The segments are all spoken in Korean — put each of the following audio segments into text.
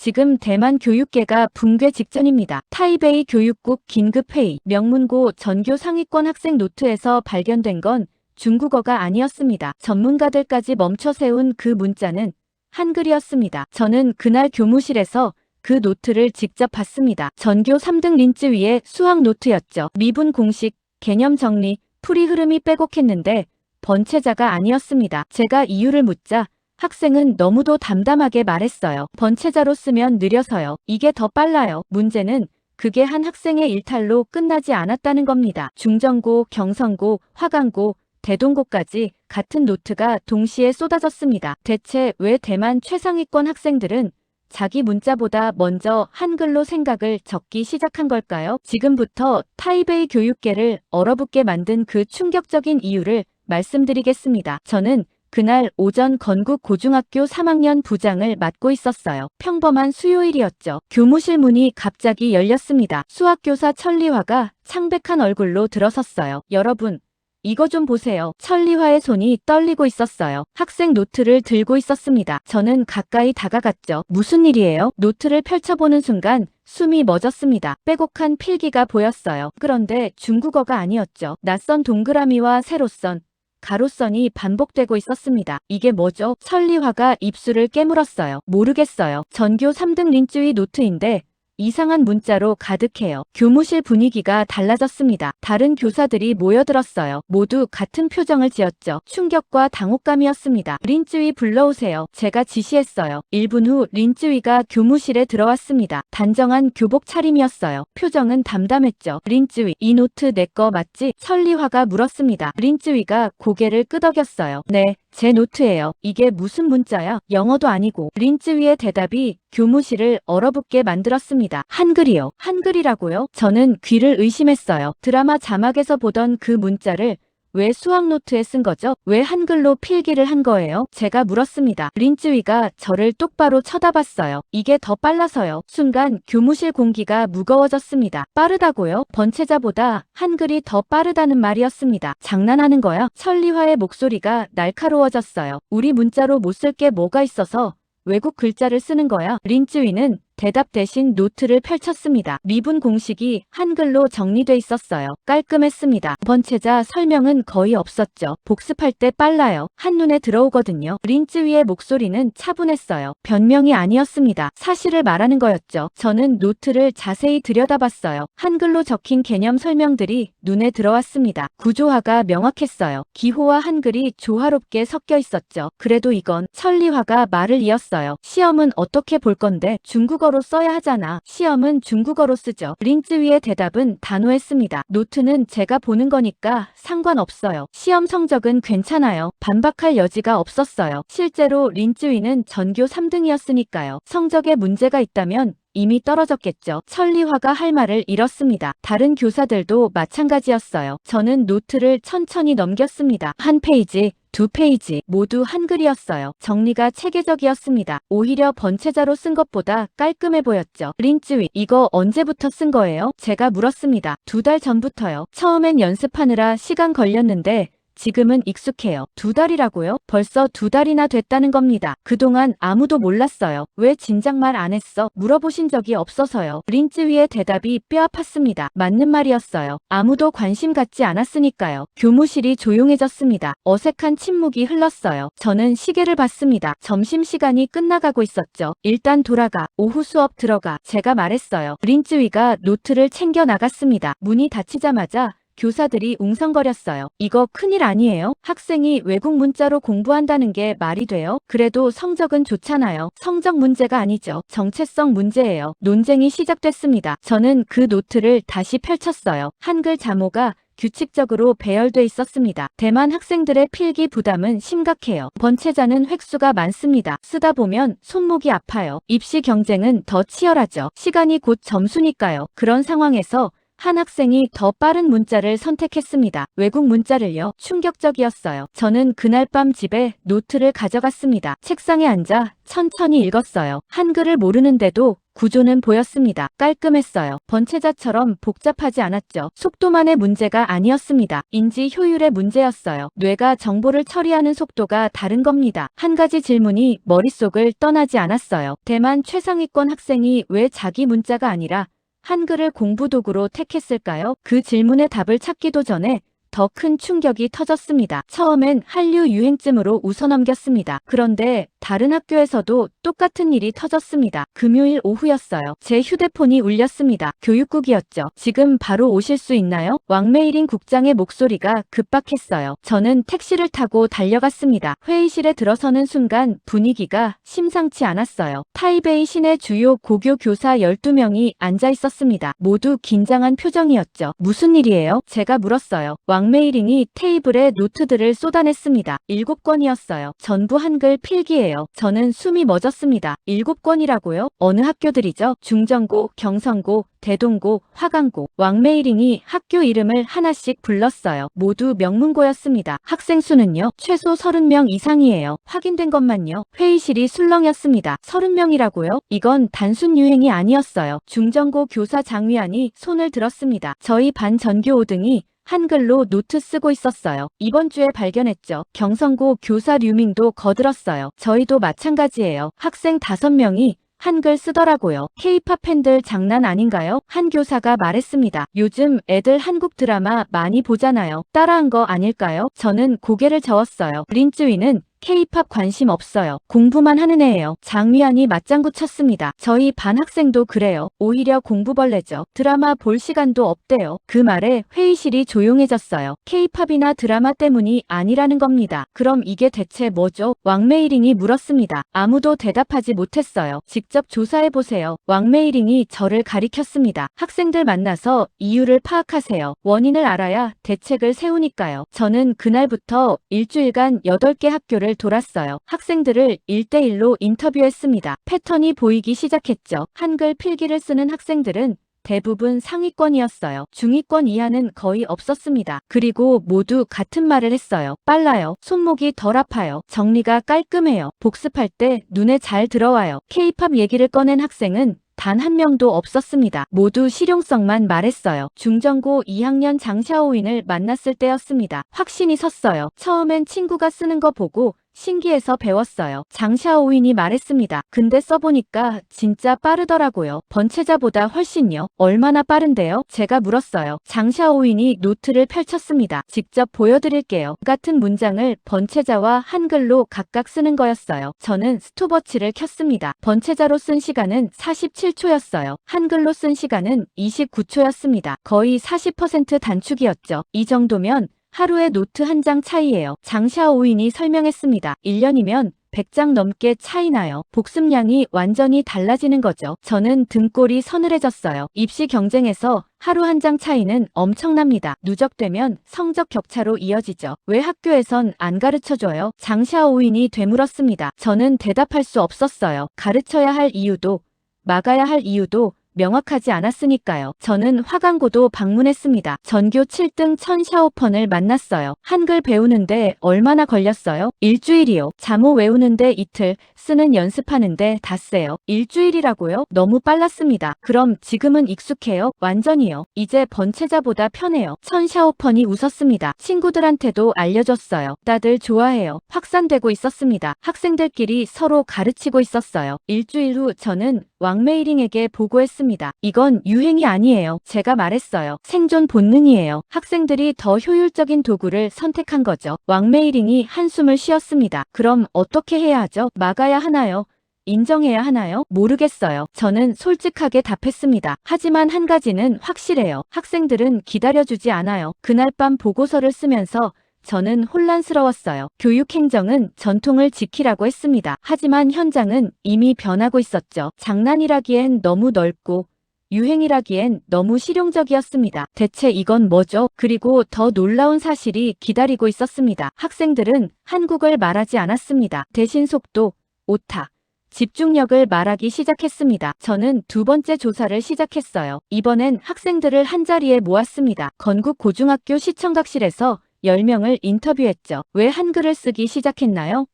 지금 대만 교육계가 붕괴 직전입니다. 타이베이 교육국 긴급회의. 명문고 전교 상위권 학생 노트에서 발견된 건 중국어가 아니었습니다. 전문가들까지 멈춰 세운 그 문자는 한글이었습니다. 저는 그날 교무실에서 그 노트를 직접 봤습니다. 전교 3등 린쯔위의 수학 노트였죠. 미분 공식, 개념 정리, 풀이 흐름이 빼곡했는데 번체자가 아니었습니다. 제가 이유를 묻자 학생은 너무도 담담하게 말했어요. 번체자로 쓰면 느려서요. 이게 더 빨라요. 문제는 그게 한 학생의 일탈로 끝나지 않았다는 겁니다. 중전고, 경성고, 화강고, 대동고까지 같은 노트가 동시에 쏟아졌습니다. 대체 왜 대만 최상위권 학생들은 자기 문자보다 먼저 한글로 생각을 적기 시작한 걸까요? 지금부터 타이베이 교육계를 얼어붙게 만든 그 충격적인 이유를 말씀드리겠습니다. 저는 그날 오전 건국 고중학교 3학년 부장을 맡고 있었어요. 평범한 수요일이었죠. 교무실 문이 갑자기 열렸습니다. 수학교사 천리화가 창백한 얼굴로 들어섰어요. 여러분, 이거 좀 보세요. 천리화의 손이 떨리고 있었어요. 학생 노트를 들고 있었습니다. 저는 가까이 다가갔죠. 무슨 일이에요? 노트를 펼쳐보는 순간 숨이 멎었습니다. 빼곡한 필기가 보였어요. 그런데 중국어가 아니었죠. 낯선 동그라미와 세로선, 가로선이 반복되고 있었습니다. 이게 뭐죠? 천리화가 입술을 깨물었어요. 모르겠어요. 전교 3등 린쯔위 노트인데 이상한 문자로 가득해요. 교무실 분위기가 달라졌습니다. 다른 교사들이 모여들었어요. 모두 같은 표정을 지었죠. 충격과 당혹감이었습니다. 린쯔위 불러오세요. 제가 지시했어요. 1분 후 린쯔위가 교무실에 들어왔습니다. 단정한 교복 차림이었어요. 표정은 담담했죠. 린쯔위, 이 노트 내 거 맞지? 천리화가 물었습니다. 린쯔위가 고개를 끄덕였어요. 네. 제 노트예요. 이게 무슨 문자야? 영어도 아니고. 린쯔위의 대답이 교무실을 얼어붙게 만들었습니다. 한글이요. 한글이라고요? 저는 귀를 의심했어요. 드라마 자막에서 보던 그 문자를 왜 수학 노트에 쓴 거죠? 왜 한글로 필기를 한 거예요? 제가 물었습니다. 린쯔위가 저를 똑바로 쳐다봤어요. 이게 더 빨라서요. 순간 교무실 공기가 무거워졌습니다. 빠르다고요? 번체자보다 한글이 더 빠르다는 말이었습니다. 장난하는 거야? 천리화의 목소리가 날카로워졌어요. 우리 문자로 못 쓸 게 뭐가 있어서 외국 글자를 쓰는 거야? 린쯔위는 대답 대신 노트를 펼쳤습니다. 미분 공식이 한글로 정리돼 있었어요. 깔끔했습니다. 번체자 설명은 거의 없었죠. 복습할 때 빨라요. 한눈에 들어오거든요. 린쯔위의 목소리는 차분했어요. 변명이 아니었습니다. 사실을 말하는 거였죠. 저는 노트를 자세히 들여다봤어요. 한글로 적힌 개념 설명들이 눈에 들어왔습니다. 구조화가 명확했어요. 기호와 한글이 조화롭게 섞여 있었죠. 그래도 이건 천리화가 말을 이었어요. 시험은 어떻게 볼 건데? 중국어로 써야 하잖아. 시험은 중국어로 쓰죠. 린쯔위의 대답은 단호했습니다. 노트는 제가 보는 거니까 상관없어요. 시험 성적은 괜찮아요. 반박할 여지가 없었어요. 실제로 린쯔위는 전교 3등이었으니까요. 성적에 문제가 있다면 이미 떨어졌겠죠. 천리화가 할 말을 잃었습니다. 다른 교사들도 마찬가지였어요. 저는 노트를 천천히 넘겼습니다. 한 페이지, 두 페이지 모두 한글이었어요. 정리가 체계적이었습니다. 오히려 번체자로 쓴 것보다 깔끔해 보였죠. 린쯔위, 이거 언제부터 쓴 거예요? 제가 물었습니다. 2달 전부터요. 처음엔 연습하느라 시간 걸렸는데 지금은 익숙해요. 2달이라고요? 벌써 2달이나 됐다는 겁니다. 그동안 아무도 몰랐어요. 왜 진작 말 안 했어? 물어보신 적이 없어서요. 린쯔위의 대답이 뼈아팠습니다. 맞는 말이었어요. 아무도 관심 갖지 않았으니까요. 교무실이 조용해졌습니다. 어색한 침묵이 흘렀어요. 저는 시계를 봤습니다. 점심시간이 끝나가고 있었죠. 일단 돌아가. 오후 수업 들어가. 제가 말했어요. 린쯔위가 노트를 챙겨 나갔습니다. 문이 닫히자마자 교사들이 웅성거렸어요. 이거 큰일 아니에요? 학생이 외국 문자로 공부한다는 게 말이 돼요? 그래도 성적은 좋잖아요. 성적 문제가 아니죠. 정체성 문제예요. 논쟁이 시작됐습니다. 저는 그 노트를 다시 펼쳤어요. 한글 자모가 규칙적으로 배열돼 있었습니다. 대만 학생들의 필기 부담은 심각해요. 번체자는 획수가 많습니다. 쓰다 보면 손목이 아파요. 입시 경쟁은 더 치열하죠. 시간이 곧 점수니까요. 그런 상황에서 한 학생이 더 빠른 문자를 선택했습니다. 외국 문자를요. 충격적이었어요. 저는 그날 밤 집에 노트를 가져갔습니다. 책상에 앉아 천천히 읽었어요. 한글을 모르는데도 구조는 보였습니다. 깔끔했어요. 번체자처럼 복잡하지 않았죠. 속도만의 문제가 아니었습니다. 인지 효율의 문제였어요. 뇌가 정보를 처리하는 속도가 다른 겁니다. 한 가지 질문이 머릿속을 떠나지 않았어요. 대만 최상위권 학생이 왜 자기 문자가 아니라 한글을 공부 도구로 택했을까요? 그 질문의 답을 찾기도 전에 더 큰 충격이 터졌습니다. 처음엔 한류 유행쯤으로 웃어넘겼습니다. 그런데 다른 학교에서도 똑같은 일이 터졌습니다. 금요일 오후였어요. 제 휴대폰이 울렸습니다. 교육국이었죠. 지금 바로 오실 수 있나요? 왕메이링 국장의 목소리가 급박했어요. 저는 택시를 타고 달려갔습니다. 회의실에 들어서는 순간 분위기가 심상치 않았어요. 타이베이 시내 주요 고교 교사 12명이 앉아 있었습니다. 모두 긴장한 표정이었죠. 무슨 일이에요? 제가 물었어요. 왕메이링이 테이블에 노트들을 쏟아냈습니다. 7권이었어요. 전부 한글 필기예요. 저는 숨이 멎었습니다. 7권이라고요? 어느 학교들이죠? 중정고, 경성고, 대동고, 화강고. 왕메이링이 학교 이름을 하나씩 불렀어요. 모두 명문고였습니다. 학생 수는요? 최소 30명 이상이에요. 확인된 것만요. 회의실이 술렁였습니다. 30명이라고요? 이건 단순 유행이 아니었어요. 중정고 교사 장위안이 손을 들었습니다. 저희 반 전교 5등이 한글로 노트 쓰고 있었어요. 이번 주에 발견했죠. 경성고 교사 류밍도 거들었어요. 저희도 마찬가지예요. 학생 5명이 한글 쓰더라고요. K-팝 팬들 장난 아닌가요? 한 교사가 말했습니다. 요즘 애들 한국 드라마 많이 보잖아요. 따라한 거 아닐까요? 저는 고개를 저었어요. 린쯔위는 K-팝 관심 없어요. 공부만 하는 애예요. 장위안이 맞장구 쳤습니다. 저희 반 학생도 그래요. 오히려 공부벌레죠. 드라마 볼 시간도 없대요. 그 말에 회의실이 조용해졌어요. K-팝이나 드라마 때문이 아니라는 겁니다. 그럼 이게 대체 뭐죠? 왕메이링이 물었습니다. 아무도 대답하지 못했어요. 직접 조사해보세요. 왕메이링이 저를 가리켰습니다. 학생들 만나서 이유를 파악하세요. 원인을 알아야 대책을 세우니까요. 저는 그날부터 일주일간 8개 학교를 돌았어요. 학생들을 1대1로 인터뷰했습니다. 패턴이 보이기 시작했죠. 한글 필기를 쓰는 학생들은 대부분 상위권이었어요. 중위권 이하는 거의 없었습니다. 그리고 모두 같은 말을 했어요. 빨라요. 손목이 덜 아파요. 정리가 깔끔해요. 복습할 때 눈에 잘 들어와요. K-팝 얘기를 꺼낸 학생은 단 한 명도 없었습니다. 모두 실용성만 말했어요. 중정고 2학년 장샤오윈을 만났을 때였습니다. 확신이 섰어요. 처음엔 친구가 쓰는 거 보고 신기해서 배웠어요. 장샤오윈이 말했습니다. 근데 써보니까 진짜 빠르더라고요. 번체자보다 훨씬요. 얼마나 빠른데요? 제가 물었어요. 장샤오윈이 노트를 펼쳤습니다. 직접 보여드릴게요. 같은 문장을 번체자와 한글로 각각 쓰는 거였어요. 저는 스톱워치를 켰습니다. 번체자로 쓴 시간은 47초였어요. 한글로 쓴 시간은 29초였습니다. 거의 40% 단축이었죠. 이 정도면 하루에 노트 한 장 차이예요. 장샤오윈이 설명했습니다. 1년이면 100장 넘게 차이 나요. 복습량이 완전히 달라지는 거죠. 저는 등골이 서늘해졌어요. 입시 경쟁에서 하루 한 장 차이는 엄청납니다. 누적되면 성적 격차로 이어지죠. 왜 학교에선 안 가르쳐줘요? 장샤오윈이 되물었습니다. 저는 대답할 수 없었어요. 가르쳐야 할 이유도 막아야 할 이유도 명확하지 않았으니까요. 저는 화강고도 방문했습니다. 전교 7등 천샤오펀을 만났어요. 한글 배우는데 얼마나 걸렸어요? 일주일이요. 잠오 외우는데 이틀, 쓰는 연습하는데 닷새요. 일주일이라고요? 너무 빨랐습니다. 그럼 지금은 익숙해요? 완전히요. 이제 번체자보다 편해요. 천샤오펀이 웃었습니다. 친구들한테도 알려줬어요. 다들 좋아해요. 확산되고 있었습니다. 학생들끼리 서로 가르치고 있었어요. 일주일 후 저는 왕메이링에게 보고했습니다. 이건 유행이 아니에요. 제가 말했어요. 생존 본능이에요. 학생들이 더 효율적인 도구를 선택한 거죠. 왕메이링이 한숨을 쉬었습니다. 그럼 어떻게 해야 하죠? 막아야 하나요? 인정해야 하나요? 모르겠어요. 저는 솔직하게 답했습니다. 하지만 한 가지는 확실해요. 학생들은 기다려주지 않아요. 그날 밤 보고서를 쓰면서 저는 혼란스러웠어요. 교육행정은 전통을 지키라고 했습니다. 하지만 현장은 이미 변하고 있었죠. 장난이라기엔 너무 넓고 유행이라기엔 너무 실용적이었습니다. 대체 이건 뭐죠? 그리고 더 놀라운 사실이 기다리고 있었습니다. 학생들은 한국을 말하지 않았습니다. 대신 속도, 오타, 집중력을 말하기 시작했습니다. 저는 두 번째 조사를 시작했어요. 이번엔 학생들을 한자리에 모았습니다. 건국 고중학교 시청각실에서 10명을 인터뷰했죠. 왜 한글을 쓰기 시작했나요?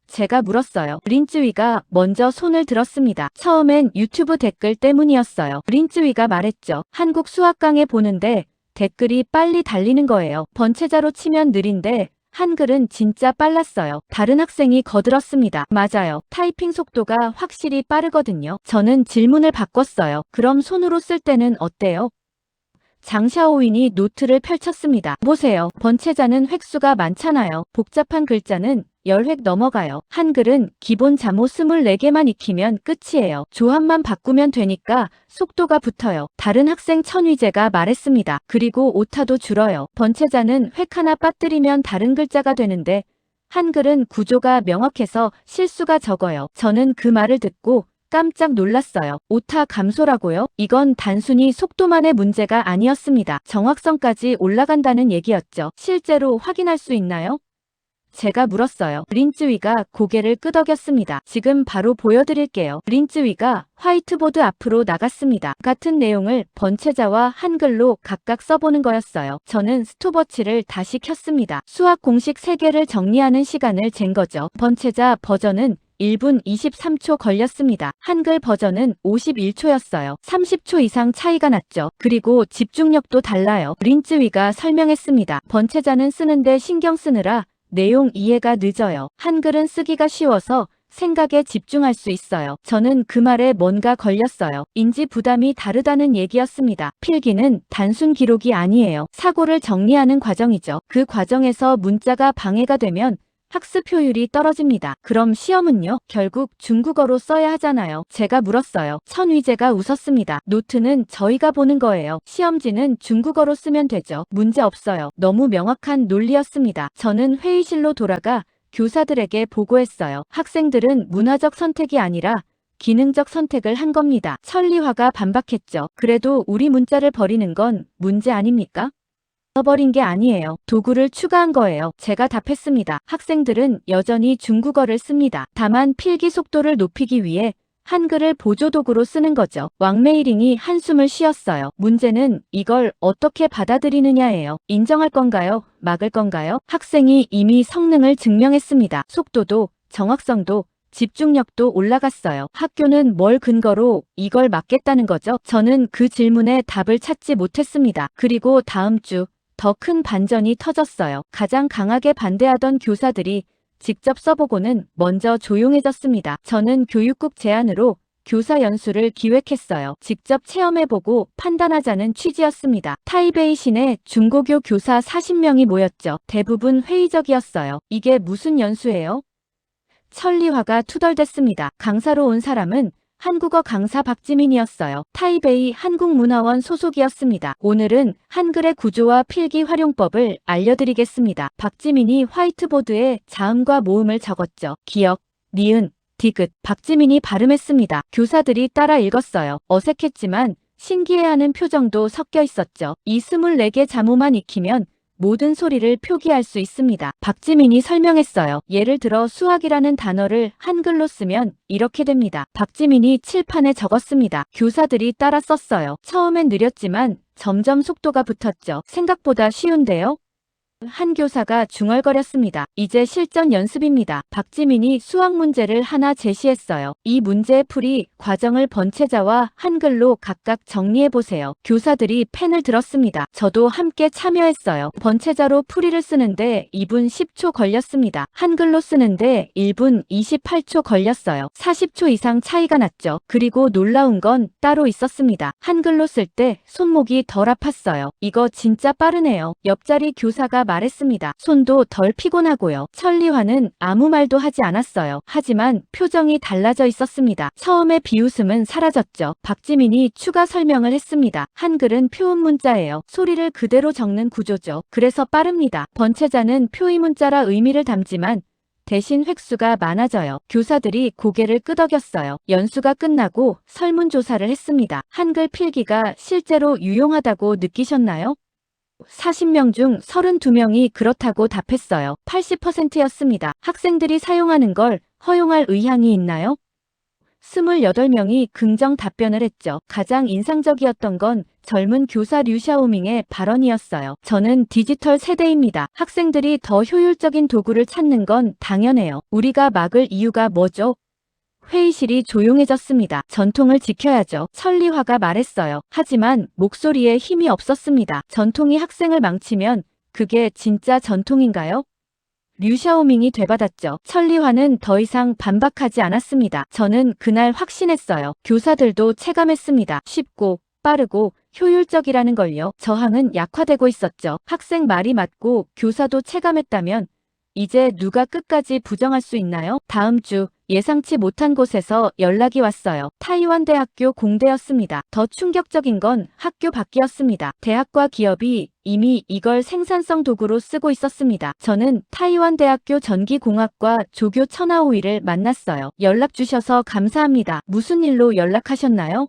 제가 물었어요. 린쯔위가 먼저 손을 들었습니다. 처음엔 유튜브 댓글 때문이었어요. 린쯔위가 말했죠. 한국 수학강의 보는데 댓글이 빨리 달리는 거예요. 번체자로 치면 느린데 한글은 진짜 빨랐어요. 다른 학생이 거들었습니다. 맞아요. 타이핑 속도가 확실히 빠르거든요. 저는 질문을 바꿨어요. 그럼 손으로 쓸 때는 어때요? 장샤오윈이 노트를 펼쳤습니다. 보세요. 번체자는 획수가 많잖아요. 복잡한 글자는 10획 넘어가요. 한글은 기본 자모 24개만 익히면 끝이에요. 조합만 바꾸면 되니까 속도가 붙어요. 다른 학생 천위재가 말했습니다. 그리고 오타도 줄어요. 번체자는 획 하나 빠뜨리면 다른 글자가 되는데 한글은 구조가 명확해서 실수가 적어요. 저는 그 말을 듣고 깜짝 놀랐어요. 오타 감소라고요? 이건 단순히 속도만의 문제가 아니었습니다. 정확성까지 올라간다는 얘기였죠. 실제로 확인할 수 있나요? 제가 물었어요. 린쯔위가 고개를 끄덕였습니다. 지금 바로 보여드릴게요. 린쯔위가 화이트보드 앞으로 나갔습니다. 같은 내용을 번체자와 한글로 각각 써보는 거였어요. 저는 스톱워치를 다시 켰습니다. 수학 공식 3개를 정리하는 시간을 잰 거죠. 번체자 버전은 1분 23초 걸렸습니다. 한글 버전은 51초였어요. 30초 이상 차이가 났죠. 그리고 집중력도 달라요. 린쯔위가 설명했습니다. 번체자는 쓰는데 신경 쓰느라 내용 이해가 늦어요. 한글은 쓰기가 쉬워서 생각에 집중할 수 있어요. 저는 그 말에 뭔가 걸렸어요. 인지 부담이 다르다는 얘기였습니다. 필기는 단순 기록이 아니에요. 사고를 정리하는 과정이죠. 그 과정에서 문자가 방해가 되면 학습 효율이 떨어집니다. 그럼 시험은요? 결국 중국어로 써야 하잖아요. 제가 물었어요. 천위재가 웃었습니다. 노트는 저희가 보는 거예요. 시험지는 중국어로 쓰면 되죠. 문제 없어요. 너무 명확한 논리였습니다. 저는 회의실로 돌아가 교사들에게 보고했어요. 학생들은 문화적 선택이 아니라 기능적 선택을 한 겁니다. 천리화가 반박했죠. 그래도 우리 문자를 버리는 건 문제 아닙니까? 버린 게 아니에요. 도구를 추가한 거예요. 제가 답했습니다. 학생들은 여전히 중국어를 씁니다. 다만 필기 속도를 높이기 위해 한글을 보조도구로 쓰는 거죠. 왕메이링이 한숨을 쉬었어요. 문제는 이걸 어떻게 받아들이느냐예요. 인정할 건가요? 막을 건가요? 학생이 이미 성능을 증명했습니다. 속도도 정확성도 집중력도 올라갔어요. 학교는 뭘 근거로 이걸 막겠다는 거죠? 저는 그 질문에 답을 찾지 못했습니다. 그리고 다음 주 더 큰 반전이 터졌어요. 가장 강하게 반대하던 교사들이 직접 써보고는 먼저 조용해졌습니다. 저는 교육국 제안으로 교사 연수를 기획했어요. 직접 체험해보고 판단하자는 취지였습니다. 타이베이 시내 중고교 교사 40명이 모였죠. 대부분 회의적이었어요. 이게 무슨 연수예요? 천리화가 투덜댔습니다. 강사로 온 사람은 한국어 강사 박지민이었어요. 타이베이 한국문화원 소속이었습니다. 오늘은 한글의 구조와 필기 활용법을 알려드리겠습니다. 박지민이 화이트보드에 자음과 모음을 적었죠. 기역, 니은, 디귿. 박지민이 발음했습니다. 교사들이 따라 읽었어요. 어색했지만 신기해하는 표정도 섞여 있었죠. 이 24개 자모만 익히면 모든 소리를 표기할 수 있습니다. 박지민이 설명했어요. 예를 들어 수학이라는 단어를 한글로 쓰면 이렇게 됩니다. 박지민이 칠판에 적었습니다. 교사들이 따라 썼어요. 처음엔 느렸지만 점점 속도가 붙었죠. 생각보다 쉬운데요? 한 교사가 중얼거렸습니다. 이제 실전 연습입니다. 박지민이 수학 문제를 하나 제시했어요. 이 문제의 풀이 과정을 번체자와 한글로 각각 정리해보세요. 교사들이 펜을 들었습니다. 저도 함께 참여했어요. 번체자로 풀이를 쓰는데 2분 10초 걸렸습니다. 한글로 쓰는데 1분 28초 걸렸어요. 40초 이상 차이가 났죠. 그리고 놀라운 건 따로 있었습니다. 한글로 쓸 때 손목이 덜 아팠어요. 이거 진짜 빠르네요. 옆자리 교사가 말했습니다. 손도 덜 피곤하고요. 천리화는 아무 말도 하지 않았어요. 하지만 표정이 달라져 있었습니다. 처음에 비웃음은 사라졌죠. 박지민이 추가 설명을 했습니다. 한글은 표음 문자예요. 소리를 그대로 적는 구조죠. 그래서 빠릅니다. 번체자는 표의 문자라 의미를 담지만 대신 획수가 많아져요. 교사들이 고개를 끄덕였어요. 연수가 끝나고 설문조사를 했습니다. 한글 필기가 실제로 유용하다고 느끼셨나요? 40명 중 32명이 그렇다고 답했어요. 80%였습니다. 학생들이 사용하는 걸 허용할 의향이 있나요? 28명이 긍정 답변을 했죠. 가장 인상적이었던 건 젊은 교사 류샤오밍의 발언이었어요. 저는 디지털 세대입니다. 학생들이 더 효율적인 도구를 찾는 건 당연해요. 우리가 막을 이유가 뭐죠? 회의실이 조용해졌습니다. 전통을 지켜야죠. 천리화가 말했어요. 하지만 목소리에 힘이 없었습니다. 전통이 학생을 망치면 그게 진짜 전통인가요? 류샤오밍이 되받았죠. 천리화는 더 이상 반박하지 않았습니다. 저는 그날 확신했어요. 교사들도 체감했습니다. 쉽고 빠르고 효율적이라는 걸요. 저항은 약화되고 있었죠. 학생 말이 맞고 교사도 체감했다면 이제 누가 끝까지 부정할 수 있나요? 다음 주 예상치 못한 곳에서 연락이 왔어요. 타이완 대학교 공대였습니다. 더 충격적인 건 학교 밖이었습니다. 대학과 기업이 이미 이걸 생산성 도구로 쓰고 있었습니다. 저는 타이완 대학교 전기공학과 조교 천하오이를 만났어요. 연락 주셔서 감사합니다. 무슨 일로 연락하셨나요?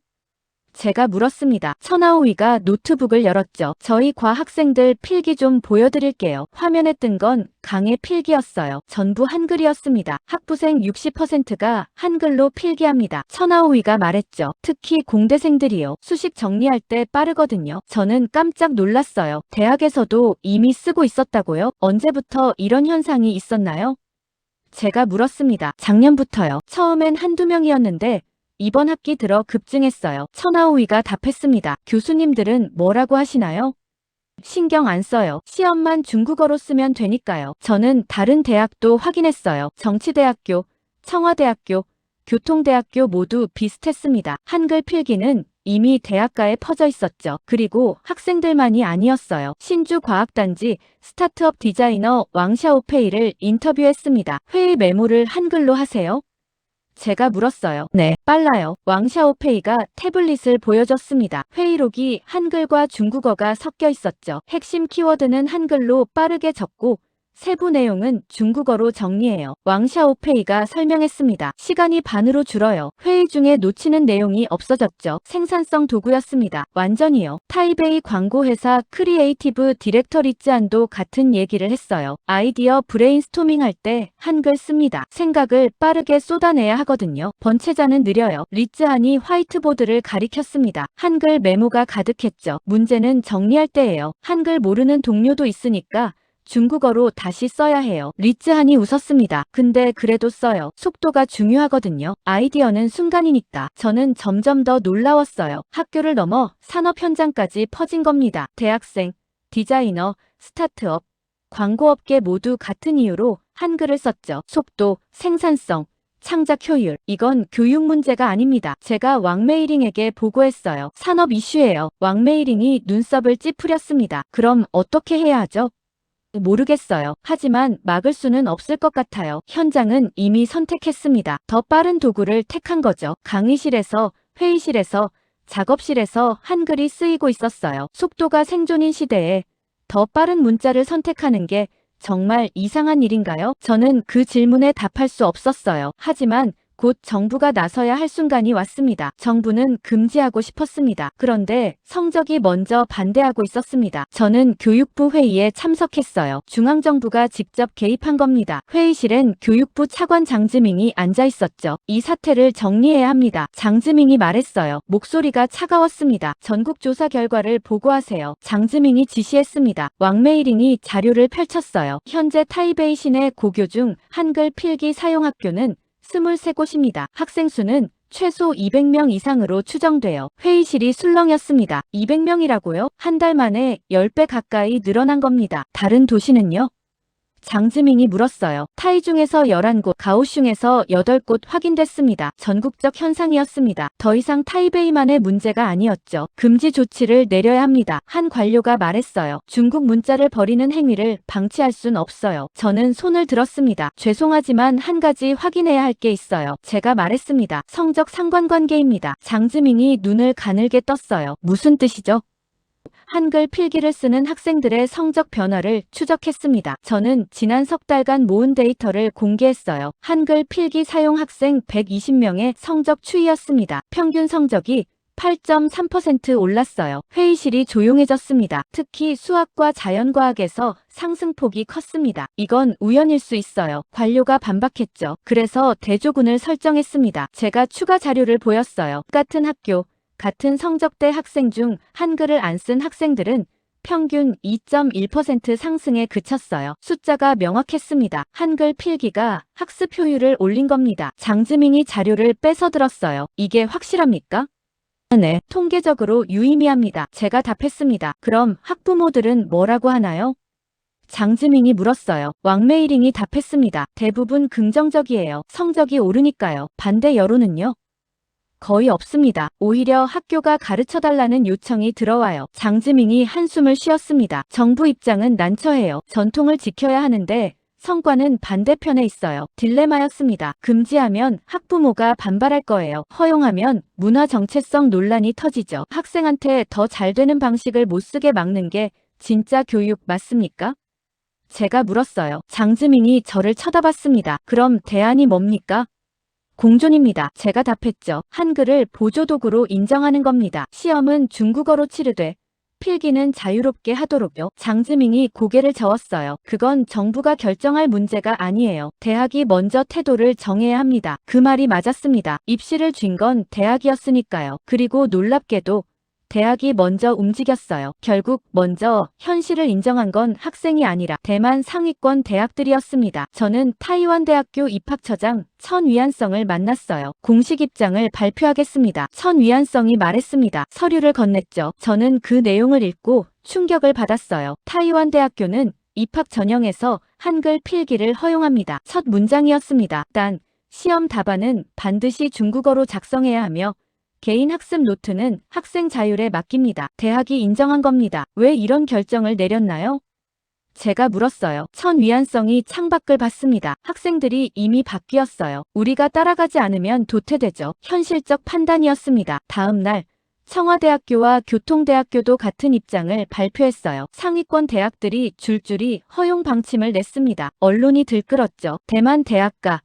제가 물었습니다. 천하오이가 노트북을 열었죠. 저희 과 학생들 필기 좀 보여드릴게요. 화면에 뜬 건 강의 필기였어요. 전부 한글이었습니다. 학부생 60%가 한글로 필기합니다. 천하오이가 말했죠. 특히 공대생들이요. 수식 정리할 때 빠르거든요. 저는 깜짝 놀랐어요. 대학에서도 이미 쓰고 있었다고요? 언제부터 이런 현상이 있었나요? 제가 물었습니다. 작년부터요. 처음엔 한두 명이었는데 이번 학기 들어 급증했어요. 천하오이가 답했습니다. 교수님들은 뭐라고 하시나요? 신경 안 써요. 시험만 중국어로 쓰면 되니까요. 저는 다른 대학도 확인했어요. 정치대학교, 청와대학교, 교통대학교 모두 비슷했습니다. 한글 필기는 이미 대학가에 퍼져 있었죠. 그리고 학생들만이 아니었어요. 신주과학단지 스타트업 디자이너 왕샤오페이를 인터뷰했습니다. 회의 메모를 한글로 하세요? 제가 물었어요. 네, 빨라요. 왕샤오페이가 태블릿을 보여줬습니다. 회의록이 한글과 중국어가 섞여 있었죠. 핵심 키워드는 한글로 빠르게 적고 세부 내용은 중국어로 정리해요. 왕샤오페이가 설명했습니다. 시간이 반으로 줄어요. 회의 중에 놓치는 내용이 없어졌죠. 생산성 도구였습니다. 완전히요. 타이베이 광고회사 크리에이티브 디렉터 리츠안도 같은 얘기를 했어요. 아이디어 브레인스토밍 할 때 한글 씁니다. 생각을 빠르게 쏟아내야 하거든요. 번체자는 느려요. 리츠안이 화이트보드를 가리켰습니다. 한글 메모가 가득했죠. 문제는 정리할 때예요. 한글 모르는 동료도 있으니까 중국어로 다시 써야 해요. 리츠한이 웃었습니다. 근데 그래도 써요. 속도가 중요하거든요. 아이디어는 순간이니까. 저는 점점 더 놀라웠어요. 학교를 넘어 산업 현장까지 퍼진 겁니다. 대학생, 디자이너, 스타트업, 광고업계 모두 같은 이유로 한글을 썼죠. 속도, 생산성, 창작 효율. 이건 교육 문제가 아닙니다. 제가 왕메이링에게 보고했어요. 산업 이슈예요. 왕메이링이 눈썹을 찌푸렸습니다. 그럼 어떻게 해야 하죠? 모르겠어요. 하지만 막을 수는 없을 것 같아요. 현장은 이미 선택했습니다. 더 빠른 도구를 택한 거죠. 강의실에서, 회의실에서, 작업실에서 한글이 쓰이고 있었어요. 속도가 생존인 시대에 더 빠른 문자를 선택하는 게 정말 이상한 일인가요? 저는 그 질문에 답할 수 없었어요. 하지만 곧 정부가 나서야 할 순간이 왔습니다. 정부는 금지하고 싶었습니다. 그런데 성적이 먼저 반대하고 있었습니다. 저는 교육부 회의에 참석했어요. 중앙정부가 직접 개입한 겁니다. 회의실엔 교육부 차관 장즈밍이 앉아 있었죠. 이 사태를 정리해야 합니다. 장즈밍이 말했어요. 목소리가 차가웠습니다. 전국조사 결과를 보고하세요. 장즈밍이 지시했습니다. 왕메이링이 자료를 펼쳤어요. 현재 타이베이 시내 고교 중 한글 필기 사용 학교는 23곳입니다. 학생 수는 최소 200명 이상으로 추정돼요. 회의실이 술렁였습니다. 200명이라고요? 한 달 만에 10배 가까이 늘어난 겁니다. 다른 도시는요? 장즈밍이 물었어요. 타이중에서 11곳, 가오슝에서 8곳 확인됐습니다. 전국적 현상이었습니다. 더 이상 타이베이만의 문제가 아니었죠. 금지 조치를 내려야 합니다. 한 관료가 말했어요. 중국 문자를 버리는 행위를 방치할 순 없어요. 저는 손을 들었습니다. 죄송하지만 한 가지 확인해야 할 게 있어요. 제가 말했습니다. 성적 상관관계입니다. 장즈밍이 눈을 가늘게 떴어요. 무슨 뜻이죠? 한글 필기를 쓰는 학생들의 성적 변화를 추적했습니다. 저는 지난 석 달간 모은 데이터를 공개했어요. 한글 필기 사용 학생 120명의 성적 추이였습니다. 평균 성적이 8.3% 올랐어요. 회의실이 조용해졌습니다. 특히 수학과 자연과학에서 상승폭이 컸습니다. 이건 우연일 수 있어요. 관료가 반박했죠. 그래서 대조군을 설정했습니다. 제가 추가 자료를 보였어요. 같은 학교, 같은 성적대 학생 중 한글을 안 쓴 학생들은 평균 2.1% 상승에 그쳤어요. 숫자가 명확했습니다. 한글 필기가 학습 효율을 올린 겁니다. 장즈밍이 자료를 뺏어 들었어요. 이게 확실합니까? 네, 통계적으로 유의미합니다. 제가 답했습니다. 그럼 학부모들은 뭐라고 하나요? 장즈밍이 물었어요. 왕메이링이 답했습니다. 대부분 긍정적이에요. 성적이 오르니까요. 반대 여론은요? 거의 없습니다. 오히려 학교가 가르쳐달라는 요청이 들어와요. 장즈밍이 한숨을 쉬었습니다. 정부 입장은 난처해요. 전통을 지켜야 하는데 성과는 반대편에 있어요. 딜레마였습니다. 금지하면 학부모가 반발할 거예요. 허용하면 문화 정체성 논란이 터지죠. 학생한테 더 잘 되는 방식을 못 쓰게 막는 게 진짜 교육 맞습니까? 제가 물었어요. 장즈밍이 저를 쳐다봤습니다. 그럼 대안이 뭡니까? 공존입니다. 제가 답했죠. 한글을 보조도구로 인정하는 겁니다. 시험은 중국어로 치르되 필기는 자유롭게 하도록요. 장즈밍이 고개를 저었어요. 그건 정부가 결정할 문제가 아니에요. 대학이 먼저 태도를 정해야 합니다. 그 말이 맞았습니다. 입시를 쥔 건 대학이었으니까요. 그리고 놀랍게도 대학이 먼저 움직였어요. 결국 먼저 현실을 인정한 건 학생이 아니라 대만 상위권 대학들이었습니다. 저는 타이완 대학교 입학처장 천 위안성을 만났어요. 공식 입장을 발표하겠습니다. 천 위안성이 말했습니다. 서류를 건넸죠. 저는 그 내용을 읽고 충격을 받았어요. 타이완 대학교는 입학 전형에서 한글 필기를 허용합니다. 첫 문장이었습니다. 단, 시험 답안은 반드시 중국어로 작성해야 하며 개인 학습 노트는 학생 자율에 맡깁니다. 대학이 인정한 겁니다. 왜 이런 결정을 내렸나요? 제가 물었어요. 천 위안성이 창밖을 봤습니다. 학생들이 이미 바뀌었어요. 우리가 따라가지 않으면 도태되죠. 현실적 판단이었습니다. 다음 날 청와대학교와 교통대학교도 같은 입장을 발표했어요. 상위권 대학들이 줄줄이 허용 방침을 냈습니다. 언론이 들끓었죠. 대만 대학가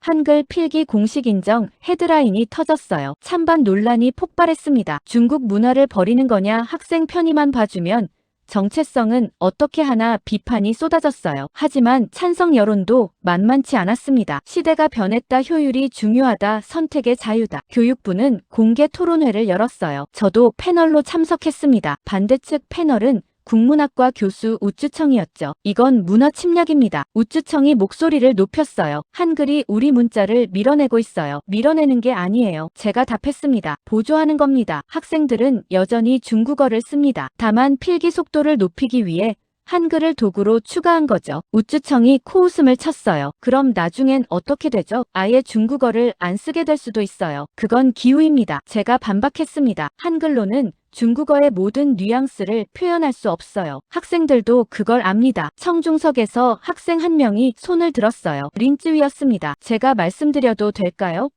한글 필기 공식 인정 헤드라인이 터졌어요. 찬반 논란이 폭발했습니다. 중국 문화를 버리는 거냐 학생 편의만 봐주면 정체성은 어떻게 하나 비판이 쏟아졌어요. 하지만 찬성 여론도 만만치 않았습니다. 시대가 변했다 효율이 중요하다 선택의 자유다. 교육부는 공개 토론회를 열었어요. 저도 패널로 참석했습니다. 반대측 패널은 국문학과 교수 우쭈청이었죠. 이건 문화 침략입니다. 우쭈청이 목소리를 높였어요. 한글이 우리 문자를 밀어내고 있어요. 밀어내는 게 아니에요. 제가 답했습니다. 보조하는 겁니다. 학생들은 여전히 중국어를 씁니다. 다만 필기 속도를 높이기 위해 한글을 도구로 추가한 거죠. 우쭈청이 코웃음을 쳤어요. 그럼 나중엔 어떻게 되죠? 아예 중국어를 안 쓰게 될 수도 있어요. 그건 기우입니다. 제가 반박했습니다. 한글로는 중국어의 모든 뉘앙스를 표현할 수 없어요. 학생들도 그걸 압니다. 청중석에서 학생 한 명이 손을 들었어요. 린쯔위였습니다. 제가 말씀드려도 될까요?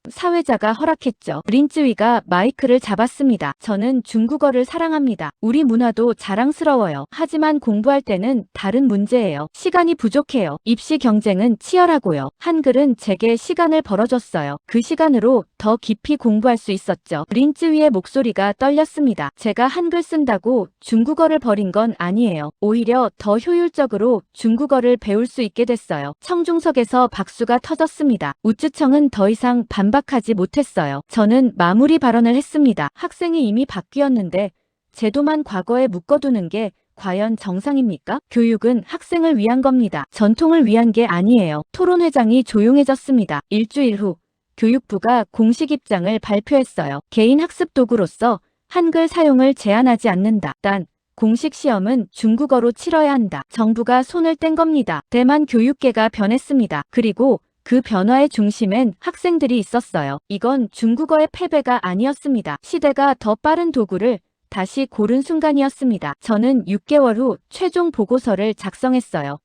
사회자가 허락했죠. 린쯔위가 마이크를 잡았습니다. 저는 중국어를 사랑합니다. 우리 문화도 자랑스러워요. 하지만 공부할 때는 다른 문제예요. 시간이 부족해요. 입시 경쟁은 치열하고요. 한글은 제게 시간을 벌어줬어요. 그 시간으로 더 깊이 공부할 수 있었죠. 린쯔위의 목소리가 떨렸습니다. 제가 한글 쓴다고 중국어를 버린 건 아니에요. 오히려 더 효율적으로 중국어를 배울 수 있게 됐어요. 청중석에서 박수가 터졌습니다. 우쭈청은 더 이상 반박하지 못했어요. 저는 마무리 발언을 했습니다. 학생이 이미 바뀌었는데 제도만 과거에 묶어두는 게 과연 정상입니까? 교육은 학생을 위한 겁니다. 전통을 위한 게 아니에요. 토론회장이 조용해졌습니다. 일주일 후 교육부가 공식 입장을 발표했어요. 개인 학습 도구로서 한글 사용을 제한하지 않는다. 단 공식 시험은 중국어로 치러야 한다. 정부가 손을 뗀 겁니다. 대만 교육계가 변했습니다. 그리고 그 변화의 중심엔 학생들이 있었어요. 이건 중국어의 패배가 아니었습니다. 시대가 더 빠른 도구를 다시 고른 순간이었습니다. 저는 6개월 후 최종 보고서를 작성했어요.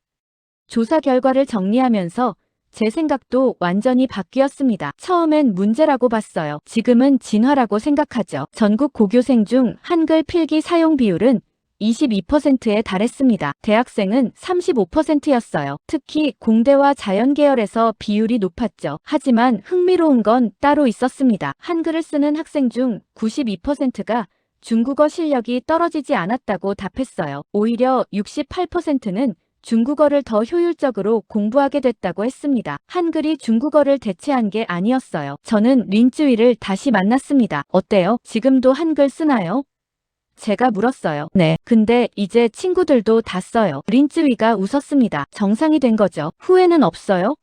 조사 결과를 정리하면서 제 생각도 완전히 바뀌었습니다. 처음엔 문제라고 봤어요. 지금은 진화라고 생각하죠. 전국 고교생 중 한글 필기 사용 비율은 22%에 달했습니다. 대학생은 35%였어요. 특히 공대와 자연계열에서 비율이 높았죠. 하지만 흥미로운 건 따로 있었습니다. 한글을 쓰는 학생 중 92%가 중국어 실력이 떨어지지 않았다고 답했어요. 오히려 68%는 중국어를 더 효율적으로 공부하게 됐다고 했습니다. 한글이 중국어를 대체한 게 아니었어요. 저는 린쯔위를 다시 만났습니다. 어때요? 지금도 한글 쓰나요? 제가 물었어요. 네. 근데 이제 친구들도 다 써요. 린쯔위가 웃었습니다. 정상이 된 거죠. 후회는 없어요?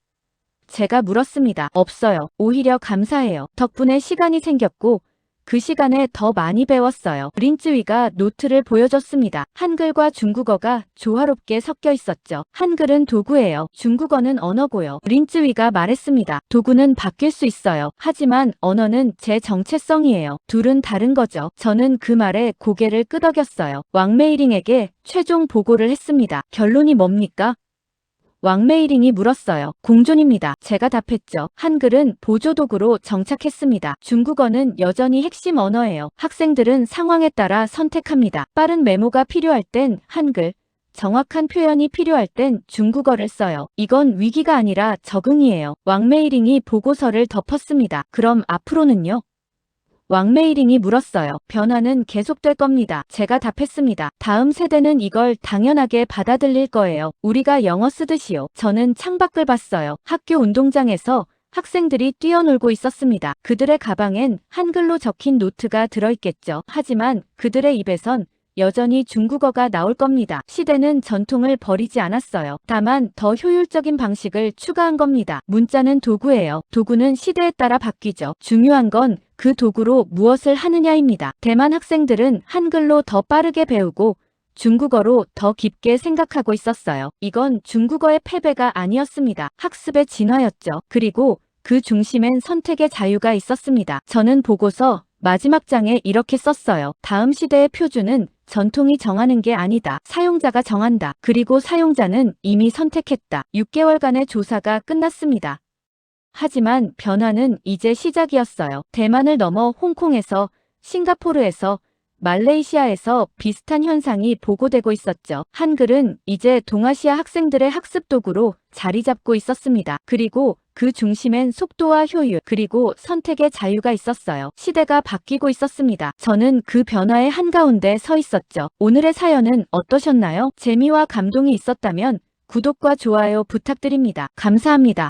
제가 물었습니다. 없어요. 오히려 감사해요. 덕분에 시간이 생겼고 그 시간에 더 많이 배웠어요. 린쯔위가 노트를 보여줬습니다. 한글과 중국어가 조화롭게 섞여 있었죠. 한글은 도구예요. 중국어는 언어고요. 린쯔위가 말했습니다. 도구는 바뀔 수 있어요. 하지만 언어는 제 정체성이에요. 둘은 다른 거죠. 저는 그 말에 고개를 끄덕였어요. 왕메이링에게 최종 보고를 했습니다. 결론이 뭡니까? 왕메이링이 물었어요. 공존입니다. 제가 답했죠. 한글은 보조도구로 정착했습니다. 중국어는 여전히 핵심 언어예요. 학생들은 상황에 따라 선택합니다. 빠른 메모가 필요할 땐 한글, 정확한 표현이 필요할 땐 중국어를 써요. 이건 위기가 아니라 적응이에요. 왕메이링이 보고서를 덮었습니다. 그럼 앞으로는요? 왕메이링이 물었어요. 변화는 계속될 겁니다. 제가 답했습니다. 다음 세대는 이걸 당연하게 받아들일 거예요. 우리가 영어 쓰듯이요. 저는 창밖을 봤어요. 학교 운동장에서 학생들이 뛰어놀고 있었습니다. 그들의 가방엔 한글로 적힌 노트가 들어있겠죠. 하지만 그들의 입에선 여전히 중국어가 나올 겁니다. 시대는 전통을 버리지 않았어요. 다만 더 효율적인 방식을 추가한 겁니다. 문자는 도구예요. 도구는 시대에 따라 바뀌죠. 중요한 건 그 도구로 무엇을 하느냐입니다. 대만 학생들은 한글로 더 빠르게 배우고 중국어로 더 깊게 생각하고 있었어요. 이건 중국어의 패배가 아니었습니다. 학습의 진화였죠. 그리고 그 중심엔 선택의 자유가 있었습니다. 저는 보고서 마지막 장에 이렇게 썼어요. 다음 시대의 표준은 전통이 정하는 게 아니다. 사용자가 정한다. 그리고 사용자는 이미 선택했다. 6개월간의 조사가 끝났습니다. 하지만 변화는 이제 시작이었어요. 대만을 넘어 홍콩에서, 싱가포르에서, 말레이시아에서 비슷한 현상이 보고되고 있었죠. 한글은 이제 동아시아 학생들의 학습 도구로 자리 잡고 있었습니다. 그리고 그 중심엔 속도와 효율, 그리고 선택의 자유가 있었어요. 시대가 바뀌고 있었습니다. 저는 그 변화의 한가운데 서 있었죠. 오늘의 사연은 어떠셨나요? 재미와 감동이 있었다면 구독과 좋아요 부탁드립니다. 감사합니다.